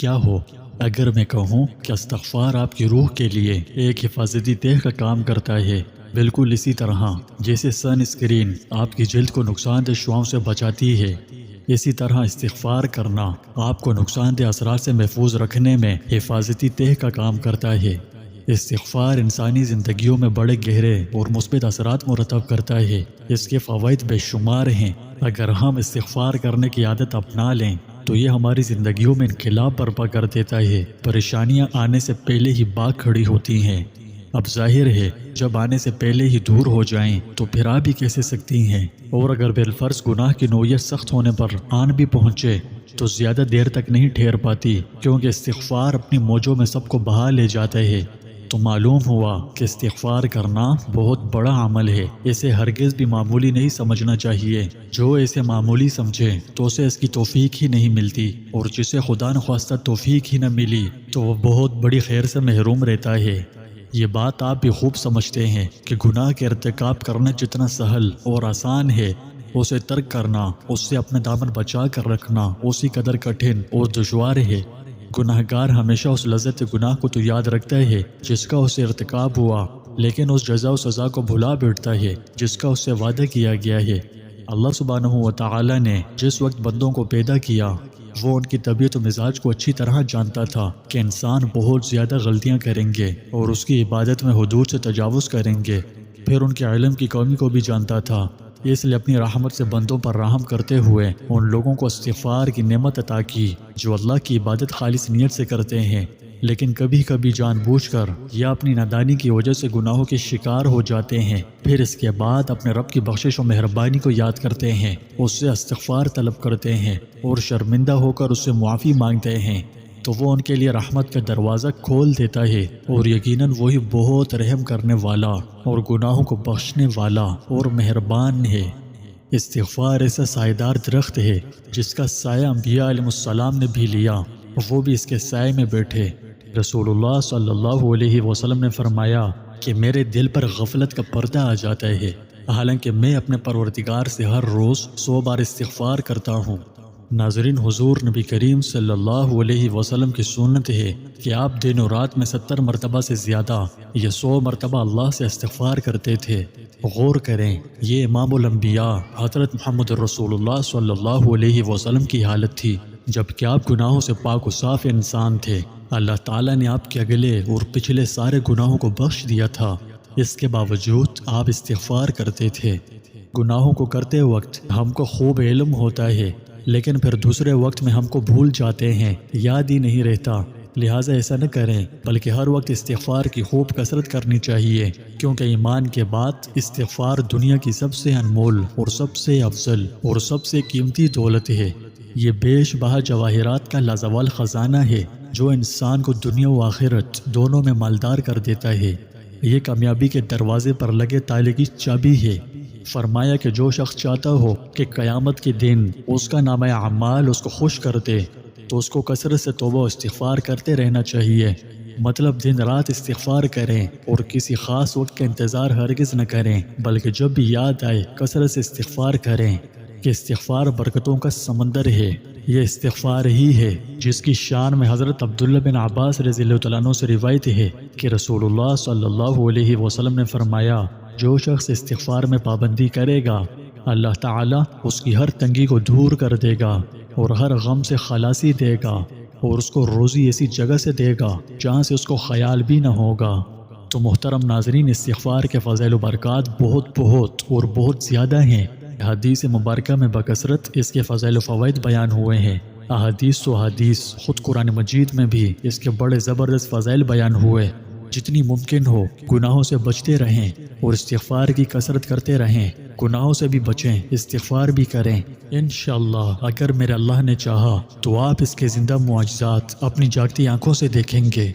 کیا ہو؟ اگر میں کہوں کہ استغفار آپ کی روح کے لیے ایک حفاظتی تہ کا کام کرتا ہے، بالکل اسی طرح جیسے سن اسکرین آپ کی جلد کو نقصان دہ شعاؤں سے بچاتی ہے، اسی طرح استغفار کرنا آپ کو نقصان دہ اثرات سے محفوظ رکھنے میں حفاظتی تہ کا کام کرتا ہے۔ استغفار انسانی زندگیوں میں بڑے گہرے اور مثبت اثرات مرتب کرتا ہے۔ اس کے فوائد بے شمار ہیں۔ اگر ہم استغفار کرنے کی عادت اپنا لیں تو یہ ہماری زندگیوں میں انقلاب برپا کر دیتا ہے۔ پریشانیاں آنے سے پہلے ہی بھاگ کھڑی ہوتی ہیں۔ اب ظاہر ہے جب آنے سے پہلے ہی دور ہو جائیں تو پھر آ بھی کیسے سکتی ہیں، اور اگر بالفرض گناہ کی نوعیت سخت ہونے پر آن بھی پہنچے تو زیادہ دیر تک نہیں ٹھہر پاتی، کیونکہ استغفار اپنی موجوں میں سب کو بہا لے جاتا ہے۔ تو معلوم ہوا کہ استغفار کرنا بہت بڑا عمل ہے، اسے ہرگز بھی معمولی نہیں سمجھنا چاہیے۔ جو اسے معمولی سمجھے تو اسے اس کی توفیق ہی نہیں ملتی، اور جسے خدا نخواستہ توفیق ہی نہ ملی تو وہ بہت بڑی خیر سے محروم رہتا ہے۔ یہ بات آپ بھی خوب سمجھتے ہیں کہ گناہ کے ارتکاب کرنا جتنا سہل اور آسان ہے، اسے ترک کرنا، اس سے اپنا دامن بچا کر رکھنا اسی قدر کٹھن اور دشوار ہے۔ گناہگار ہمیشہ اس لذت گناہ کو تو یاد رکھتا ہے جس کا اسے ارتکاب ہوا، لیکن اس جزا و سزا کو بھلا بیٹھتا ہے جس کا اس سے وعدہ کیا گیا ہے۔ اللہ سبحانہ و تعالی نے جس وقت بندوں کو پیدا کیا، وہ ان کی طبیعت و مزاج کو اچھی طرح جانتا تھا کہ انسان بہت زیادہ غلطیاں کریں گے اور اس کی عبادت میں حدود سے تجاوز کریں گے۔ پھر ان کے علم کی کمی کو بھی جانتا تھا، اس لیے اپنی رحمت سے بندوں پر رحم کرتے ہوئے ان لوگوں کو استغفار کی نعمت عطا کی جو اللہ کی عبادت خالص نیت سے کرتے ہیں، لیکن کبھی کبھی جان بوجھ کر یا اپنی نادانی کی وجہ سے گناہوں کے شکار ہو جاتے ہیں۔ پھر اس کے بعد اپنے رب کی بخشش و مہربانی کو یاد کرتے ہیں، اس سے استغفار طلب کرتے ہیں اور شرمندہ ہو کر اس سے معافی مانگتے ہیں، تو وہ ان کے لیے رحمت کا دروازہ کھول دیتا ہے، اور یقیناً وہی بہت رحم کرنے والا اور گناہوں کو بخشنے والا اور مہربان ہے۔ استغفار ایسا سائیدار درخت ہے جس کا سایہ انبیاء علیہ السلام نے بھی لیا، وہ بھی اس کے سائے میں بیٹھے۔ رسول اللہ صلی اللہ علیہ وسلم نے فرمایا کہ میرے دل پر غفلت کا پردہ آ جاتا ہے، حالانکہ میں اپنے پروردگار سے ہر روز 100 بار استغفار کرتا ہوں۔ ناظرین، حضور نبی کریم صلی اللہ علیہ وسلم کی سنت ہے کہ آپ دن و رات میں 70 مرتبہ سے زیادہ یا 100 مرتبہ اللہ سے استغفار کرتے تھے۔ غور کریں، یہ امام الانبیاء حضرت محمد رسول اللہ صلی اللہ علیہ وسلم کی حالت تھی جبکہ آپ گناہوں سے پاک و صاف انسان تھے۔ اللہ تعالیٰ نے آپ کے اگلے اور پچھلے سارے گناہوں کو بخش دیا تھا، اس کے باوجود آپ استغفار کرتے تھے۔ گناہوں کو کرتے وقت ہم کو خوب علم ہوتا ہے، لیکن پھر دوسرے وقت میں ہم کو بھول جاتے ہیں، یاد ہی نہیں رہتا۔ لہٰذا ایسا نہ کریں، بلکہ ہر وقت استغفار کی خوب کثرت کرنی چاہیے، کیونکہ ایمان کے بعد استغفار دنیا کی سب سے انمول اور سب سے افضل اور سب سے قیمتی دولت ہے۔ یہ بیش بہا جواہرات کا لازوال خزانہ ہے جو انسان کو دنیا و آخرت دونوں میں مالدار کر دیتا ہے۔ یہ کامیابی کے دروازے پر لگے تالے کی چابی ہے۔ فرمایا کہ جو شخص چاہتا ہو کہ قیامت کے دن اس کا نامہ اعمال اس کو خوش کر دے تو اس کو کثرت سے توبہ و استغفار کرتے رہنا چاہیے۔ مطلب دن رات استغفار کریں اور کسی خاص وقت کا انتظار ہرگز نہ کریں، بلکہ جب بھی یاد آئے کثرت سے استغفار کریں، کہ استغفار برکتوں کا سمندر ہے۔ یہ استغفار ہی ہے جس کی شان میں حضرت عبداللہ بن عباس رضی اللہ تعالیٰ عنہ سے روایت ہے کہ رسول اللہ صلی اللہ علیہ وسلم نے فرمایا، جو شخص استغفار میں پابندی کرے گا، اللہ تعالیٰ اس کی ہر تنگی کو دور کر دے گا اور ہر غم سے خلاصی دے گا، اور اس کو روزی ایسی جگہ سے دے گا جہاں سے اس کو خیال بھی نہ ہوگا۔ تو محترم ناظرین، استغفار کے فضائل و برکات بہت اور بہت زیادہ ہیں۔ حدیث مبارکہ میں بکثرت اس کے فضائل و فوائد بیان ہوئے ہیں۔ احادیث و حدیث خود قرآن مجید میں بھی اس کے بڑے زبردست فضائل بیان ہوئے۔ جتنی ممکن ہو گناہوں سے بچتے رہیں اور استغفار کی کثرت کرتے رہیں۔ گناہوں سے بھی بچیں، استغفار بھی کریں۔ انشاءاللہ اگر میرے اللہ نے چاہا تو آپ اس کے زندہ معجزات اپنی جاگتی آنکھوں سے دیکھیں گے۔